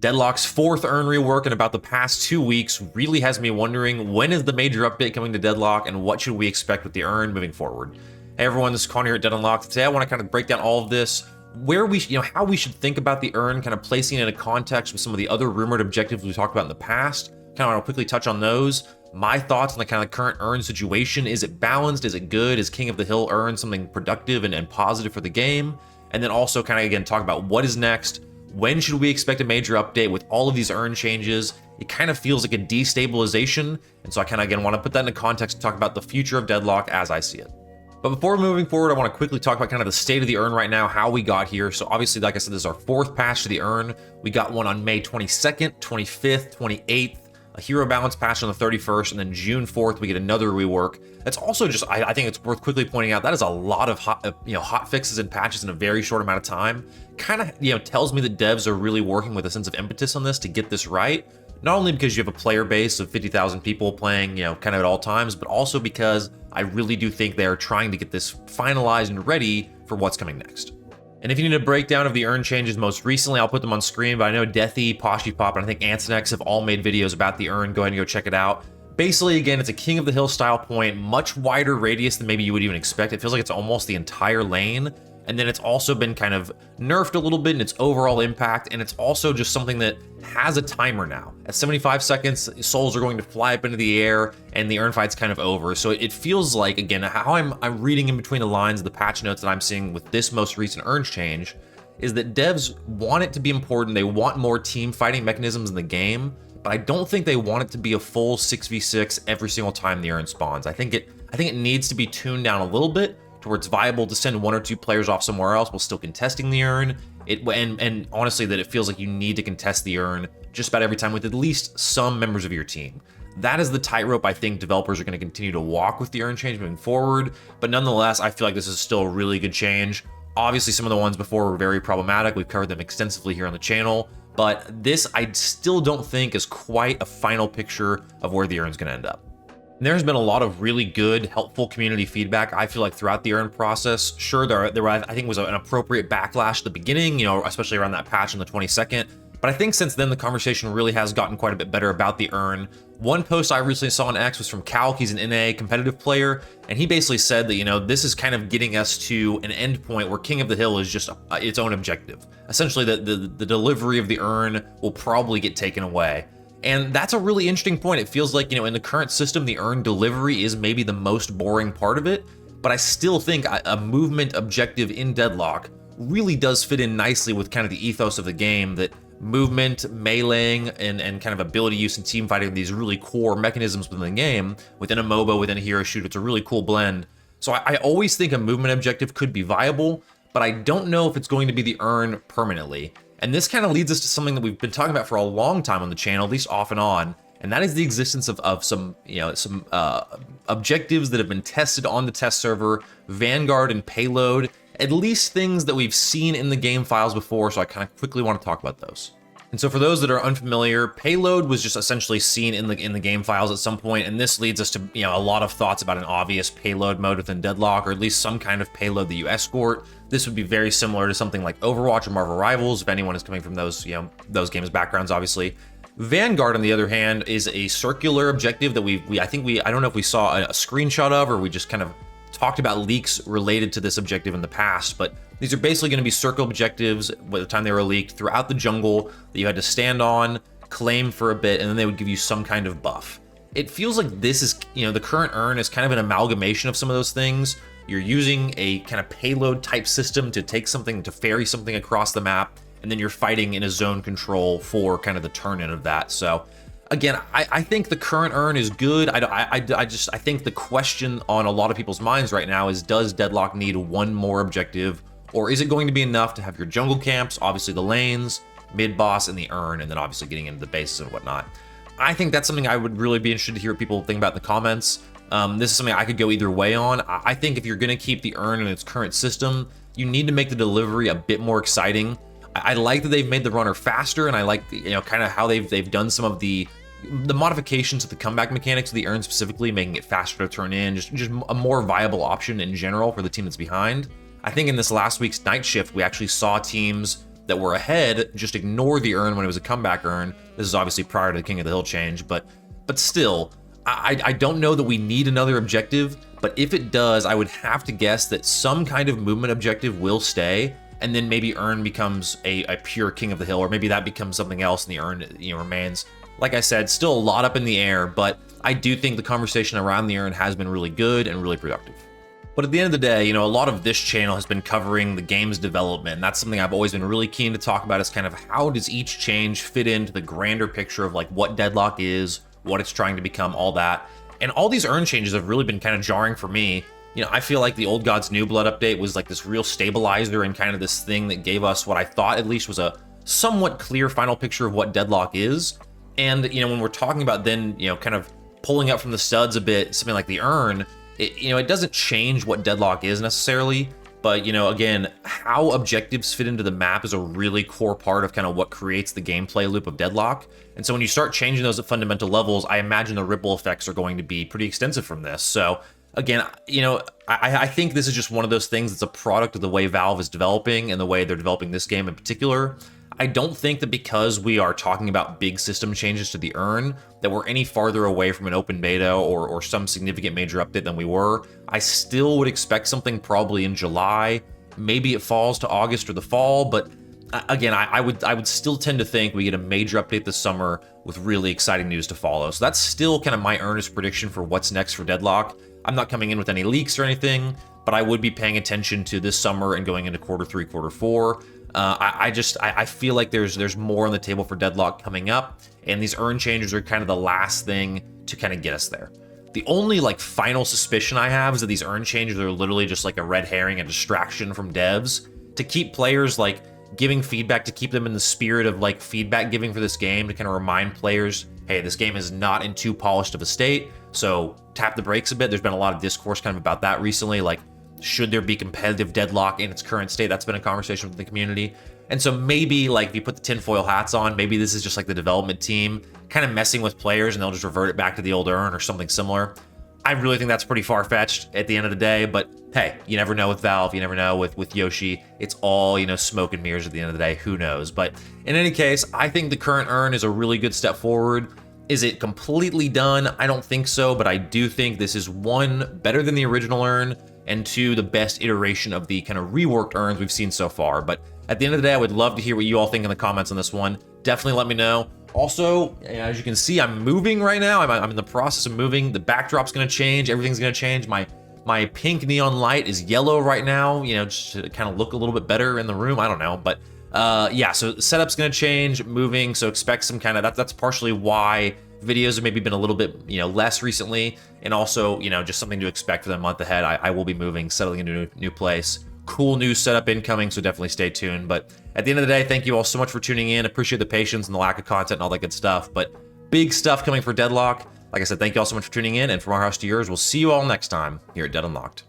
Deadlock's fourth urn rework in about the past 2 weeks really has me wondering, when is the major update coming to Deadlock and what should we expect with the urn moving forward? Hey everyone, this is Connor here at Dead Unlocked. Today I want to kind of break down all of this, where we, how we should think about the urn, kind of placing it in a context with some of the other rumored objectives we talked about in the past. Kind of want to quickly touch on those. My thoughts on the kind of current urn situation. Is it balanced? Is it good? Is King of the Hill urn something productive and positive for the game? And then also kind of again talk about what is next. When should we expect a major update with all of these urn changes? It kind of feels like a destabilization. And so I kind of again want to put that into context and talk about the future of Deadlock as I see it. But before moving forward, I want to quickly talk about kind of the state of the urn right now, how we got here. So obviously, like I said, this is our fourth patch to the urn. We got one on May 22nd, 25th, 28th, a hero balance patch on the 31st, and then June 4th, we get another rework. That's also just, I think it's worth quickly pointing out, that is a lot of hot fixes and patches in a very short amount of time. Kind of, tells me that devs are really working with a sense of impetus on this to get this right. Not only because you have a player base of 50,000 people playing, kind of at all times, but also because I really do think they are trying to get this finalized and ready for what's coming next. And if you need a breakdown of the urn changes most recently, I'll put them on screen, but I know Deathy, Poshipop, and I think Antonex have all made videos about the urn. Go ahead and go check it out. Basically, again, it's a King of the Hill style point, much wider radius than maybe you would even expect. It feels like it's almost the entire lane. And then it's also been kind of nerfed a little bit in its overall impact, and it's also just something that has a timer now. At 75 seconds, souls are going to fly up into the air, and the urn fight's kind of over. So it feels like, again, how I'm reading in between the lines of the patch notes that I'm seeing with this most recent urn change, is that devs want it to be important. They want more team fighting mechanisms in the game, but I don't think they want it to be a full 6v6 every single time the urn spawns. I think it needs to be tuned down a little bit, where it's viable to send 1 or 2 players off somewhere else while still contesting the urn. And honestly, that it feels like you need to contest the urn just about every time with at least some members of your team. That is the tightrope I think developers are going to continue to walk with the urn change moving forward. But nonetheless, I feel like this is still a really good change. Obviously, some of the ones before were very problematic. We've covered them extensively here on the channel. But this, I still don't think is quite a final picture of where the urn's going to end up. And there's been a lot of really good, helpful community feedback, I feel like, throughout the urn process. Sure, there I think was an appropriate backlash at the beginning, especially around that patch on the 22nd. But I think since then, the conversation really has gotten quite a bit better about the urn. One post I recently saw on X was from KOTH. He's an NA competitive player, and he basically said that, this is kind of getting us to an end point where King of the Hill is just its own objective. Essentially, the delivery of the urn will probably get taken away. And that's a really interesting point. It feels like, in the current system, the urn delivery is maybe the most boring part of it, but I still think a movement objective in Deadlock really does fit in nicely with kind of the ethos of the game, that movement, meleeing, and kind of ability use and team fighting, these really core mechanisms within the game, within a MOBA, within a hero shooter. It's a really cool blend. So I always think a movement objective could be viable, but I don't know if it's going to be the urn permanently. And this kind of leads us to something that we've been talking about for a long time on the channel, at least off and on, and that is the existence of some objectives that have been tested on the test server, Vanguard and Payload, at least things that we've seen in the game files before, so I kind of quickly want to talk about those. And so for those that are unfamiliar, Payload was just essentially seen in the game files at some point, and this leads us to a lot of thoughts about an obvious payload mode within Deadlock, or at least some kind of payload that you escort. This would be very similar to something like Overwatch or Marvel Rivals, if anyone is coming from those games backgrounds, obviously. Vanguard, on the other hand, is a circular objective that I don't know if we saw a screenshot of, or we just kind of talked about leaks related to this objective in the past, but these are basically going to be circle objectives by the time they were leaked throughout the jungle that you had to stand on, claim for a bit, and then they would give you some kind of buff. It feels like this is, the current urn is kind of an amalgamation of some of those things. You're using a kind of payload type system to take something, to ferry something across the map, and then you're fighting in a zone control for kind of the turn-in of that. So again, I think the current urn is good. I think the question on a lot of people's minds right now is, does Deadlock need one more objective, or is it going to be enough to have your jungle camps, obviously the lanes, mid-boss, and the urn, and then obviously getting into the bases and whatnot? I think that's something I would really be interested to hear what people think about in the comments. This is something I could go either way on. I think if you're going to keep the urn in its current system, you need to make the delivery a bit more exciting. I like that they've made the runner faster, and I like kind of how they've done some of the modifications to the comeback mechanics of the urn specifically, making it faster to turn in, just a more viable option in general for the team that's behind. I think in this last week's night shift, we actually saw teams that were ahead just ignore the urn when it was a comeback urn. This is obviously prior to the King of the Hill change, but still, I don't know that we need another objective, but if it does, I would have to guess that some kind of movement objective will stay, and then maybe urn becomes a pure King of the Hill, or maybe that becomes something else and the urn, remains. Like I said, still a lot up in the air, but I do think the conversation around the urn has been really good and really productive. But at the end of the day, a lot of this channel has been covering the game's development, and that's something I've always been really keen to talk about, is kind of how does each change fit into the grander picture of like what Deadlock is, what it's trying to become, all that. And all these urn changes have really been kind of jarring for me. I feel like the Old Gods New Blood update was like this real stabilizer and kind of this thing that gave us what I thought at least was a somewhat clear final picture of what Deadlock is. And, when we're talking about then, kind of pulling up from the studs a bit, something like the urn, it doesn't change what Deadlock is necessarily, but, again, how objectives fit into the map is a really core part of kind of what creates the gameplay loop of Deadlock. And so when you start changing those at fundamental levels, I imagine the ripple effects are going to be pretty extensive from this. So again, I think this is just one of those things that's a product of the way Valve is developing and the way they're developing this game in particular. I don't think that because we are talking about big system changes to the urn that we're any farther away from an open beta or some significant major update than we were. I still would expect something probably in July. Maybe it falls to August or the fall, but again, I would still tend to think we get a major update this summer with really exciting news to follow. So that's still kind of my earnest prediction for what's next for Deadlock. I'm not coming in with any leaks or anything, but I would be paying attention to this summer and going into quarter 3, quarter 4. I feel like there's more on the table for Deadlock coming up, and these urn changes are kind of the last thing to kind of get us there. The only like final suspicion I have is that these urn changes are literally just like a red herring, a distraction from devs to keep players like giving feedback, to keep them in the spirit of like feedback giving for this game, to kind of remind players, hey, this game is not in too polished of a state, so tap the brakes a bit. There's been a lot of discourse kind of about that recently, like, should there be competitive Deadlock in its current state? That's been a conversation with the community. And so maybe like if you put the tinfoil hats on, maybe this is just like the development team kind of messing with players and they'll just revert it back to the old urn or something similar. I really think that's pretty far-fetched at the end of the day, but hey, you never know with Valve, you never know with Yoshi. It's all, smoke and mirrors at the end of the day, who knows? But in any case, I think the current urn is a really good step forward. Is it completely done? I don't think so, but I do think this is one, better than the original urn, and two, the best iteration of the kind of reworked urns we've seen so far. But at the end of the day, I would love to hear what you all think in the comments on this one. Definitely let me know. Also, as you can see, I'm moving right now. I'm in the process of moving. The backdrop's gonna change. Everything's gonna change. My pink neon light is yellow right now, just to kind of look a little bit better in the room. I don't know, but yeah, so the setup's gonna change, moving, so expect some kind of, that's partially why videos have maybe been a little bit, less recently, and also, just something to expect for the month ahead. I will be moving, settling into a new place. Cool new setup incoming, so definitely stay tuned. But at the end of the day, thank you all so much for tuning in. Appreciate the patience and the lack of content and all that good stuff, but big stuff coming for Deadlock. Like I said, thank you all so much for tuning in, and from our house to yours, we'll see you all next time here at Dead Unlocked.